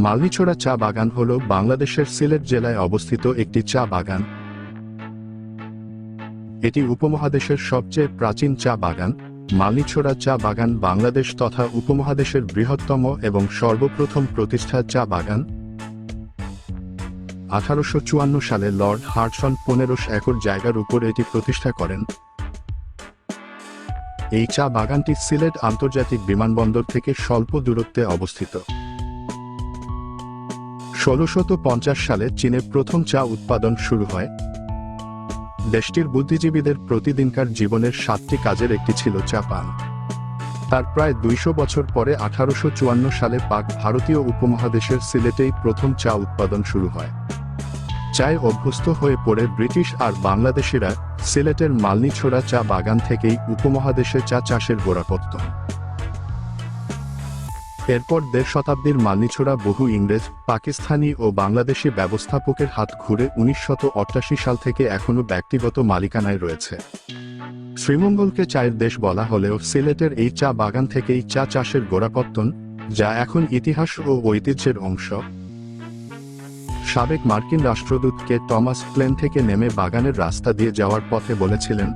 মালনীছড়া চা বাগান হল বাংলাদেশের সিলেট জেলায় অবস্থিত একটি চা বাগান। এটি উপমহাদেশের সবচেয়ে প্রাচীন চা বাগান। মালনীছড়া চা বাগান বাংলাদেশ তথা উপমহাদেশের বৃহত্তম এবং সর্বপ্রথম প্রতিষ্ঠা চা বাগান। 1854 সালে লর্ড হার্টসন 1500 একর জায়গার উপর এটি প্রতিষ্ঠা করেন। এই চা বাগানটি সিলেট আন্তর্জাতিক বিমানবন্দর থেকে স্বল্প দূরত্বে অবস্থিত। 1650 সালে চীনে প্রথম চা উৎপাদন শুরু হয়। দেশটির বুদ্ধিজীবীদের প্রতিদিনকার জীবনের 7টি কাজের একটি ছিল চা পান। তার প্রায় 200 বছর পরে 1854 সালে পাক ভারতীয় উপমহাদেশের সিলেটেই প্রথম চা উৎপাদন শুরু হয়। চায়ে অভ্যস্ত হয়ে পড়ে ব্রিটিশ আর বাংলাদেশিরা সিলেটের মালনীছড়া চা বাগান থেকেই উপমহাদেশে চা চাষের গোড়াপত্তন। এরপর 1.5 শতাব্দীর মালনীছড়া বহু ইংরেজ, পাকিস্তানি ও বাংলাদেশি ব্যবস্থাপকের হাত ঘুরে 1988 সাল থেকে এখনো ব্যক্তিগত মালিকানায় রয়েছে। শ্রীমঙ্গলকে চায়ের দেশ বলা হলেও সিলেটের এই চা বাগান থেকেই চা চাষের গোড়াপত্তন, যা এখন ইতিহাস ও ঐতিহ্যের অংশ। সাবেক মার্কিন রাষ্ট্রদূত কে টমাস প্লেন থেকে নেমে বাগানের রাস্তা দিয়ে যাওয়ার পথে বলেছিলেন,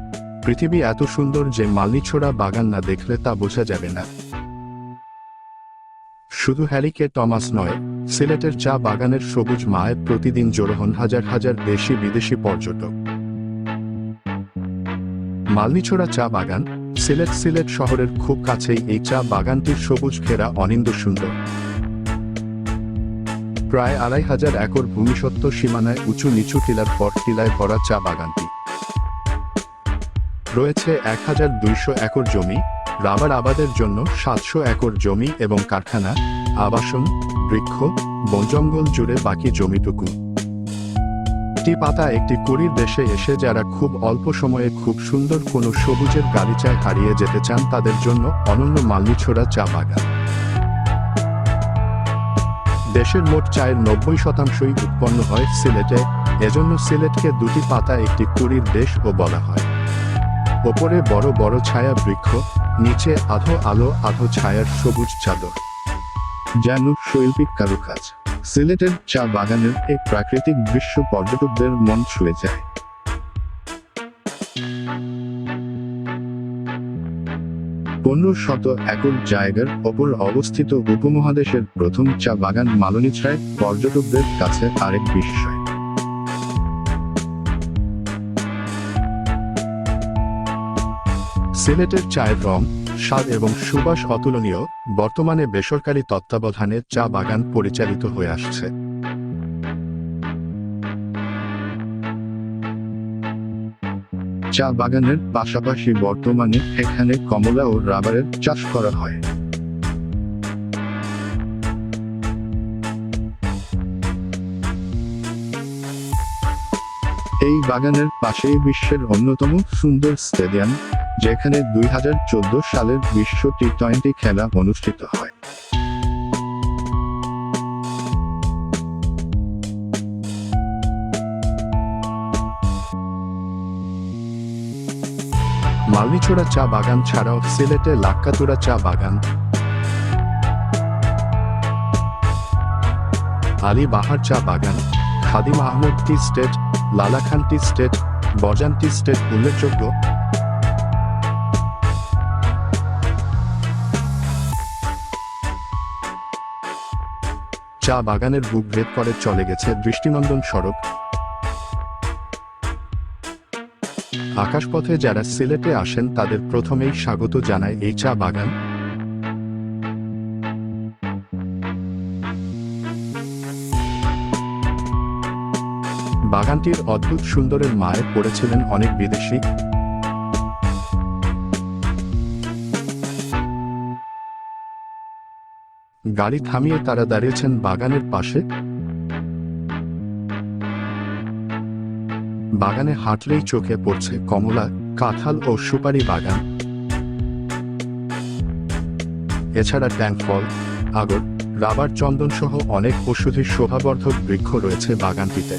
পৃথিবী এত সুন্দর যে মালনীছড়া বাগান না দেখলে তা বোঝা যাবে না। শুধু হ্যারি কে টমাস নয়, সিলেটের চা বাগানের সবুজ মায়ে প্রতিদিন জড়ো হন হাজার হাজার দেশি বিদেশি পর্যটক। মালনীছড়া চা বাগান সিলেট শহরের খুব কাছেই। এই চা বাগানটির সবুজ ঘেরা অনিন্দ সুন্দর। প্রায় 2500 একর ভূমিসত্ত্ব সীমানায় উঁচু নিচু টিলার পর টিলায় ভরা চা বাগানটি। রয়েছে 1200 একর জমি, রাবার আবাদের জন্য 700 একর জমি এবং কারখানা, আবাসন, বৃক্ষ, বনজঙ্গল জুড়ে বাকি জমিটুকু। টি পাতা একটি কুড়ির দেশে এসে যারা খুব অল্প সময়ে খুব সুন্দর কোনো সবুজের গালিচায় হারিয়ে যেতে চান তাদের জন্য অনন্য মালনীছড়া চা বাগান। দেশের মোট চায়ের 90% উৎপন্ন হয় সিলেটে, এজন্য সিলেটকে দুটি পাতা একটি কুড়ির দেশও বলা হয়। ওপরে বড় বড় ছায়া বৃক্ষ, নিচে আধো আলো আধো ছায়ার সবুজ চাদর, যেন শৈল্পিক কারুকাজ। সিলেটের চা বাগানের এই প্রাকৃতিক দৃশ্য পর্যটকদের মন ছুঁয়ে যায়। 1500 একর জায়গার ওপর অবস্থিত উপমহাদেশের প্রথম চা বাগান মালনীছড়ায় পর্যটকদের কাছে আরেক বিস্ময়। সিলেটের চায়ের রং, স্বাদ এবং সুবাস অতুলনীয়। বর্তমানে বেসরকারি তত্ত্বাবধানে চা বাগান পরিচালিত হয়ে আসছে। চা বাগানের পাশাপাশি বর্তমানে এখানে কমলা ও রাবারের চাষ করা হয়। এই বাগানের পাশেই বিশ্বের অন্যতম সুন্দর স্টেডিয়াম, যেখানে 2014 সালের বিশ্ব টি20 খেলা অনুষ্ঠিত হয়। মালনীছড়া চা বাগান ছাড়াও সিলেটে লাক্কাতুরা চা বাগান, আলী বাহার চা বাগান, খাদিম আহমদ টি স্টেট, লালাখান টি স্টেট, বজান টি স্টেট উল্লেখযোগ্য। চা বাগানের বুক ভেদ করে চলে গেছে দৃষ্টিনন্দন সড়ক। আকাশপথে যারা সিলেটে আসেন তাদের প্রথমেই স্বাগত জানায় এই চা বাগান। বাগানটির অদ্ভুত সুন্দরের মায়ে পড়েছিলেন অনেক বিদেশি। গাড়ি থামিয়ে তারা দাঁড়িয়েছেন বাগানের পাশে। বাগানে হাঁটলেই চোখে পড়ছে কমলা, কাঁঠাল ও সুপারি বাগান। এছাড়া ট্যাং ফল, আগর, রাবার, চন্দন সহ অনেক ঔষধি শোভাবর্ধক বৃক্ষ রয়েছে বাগানটিতে।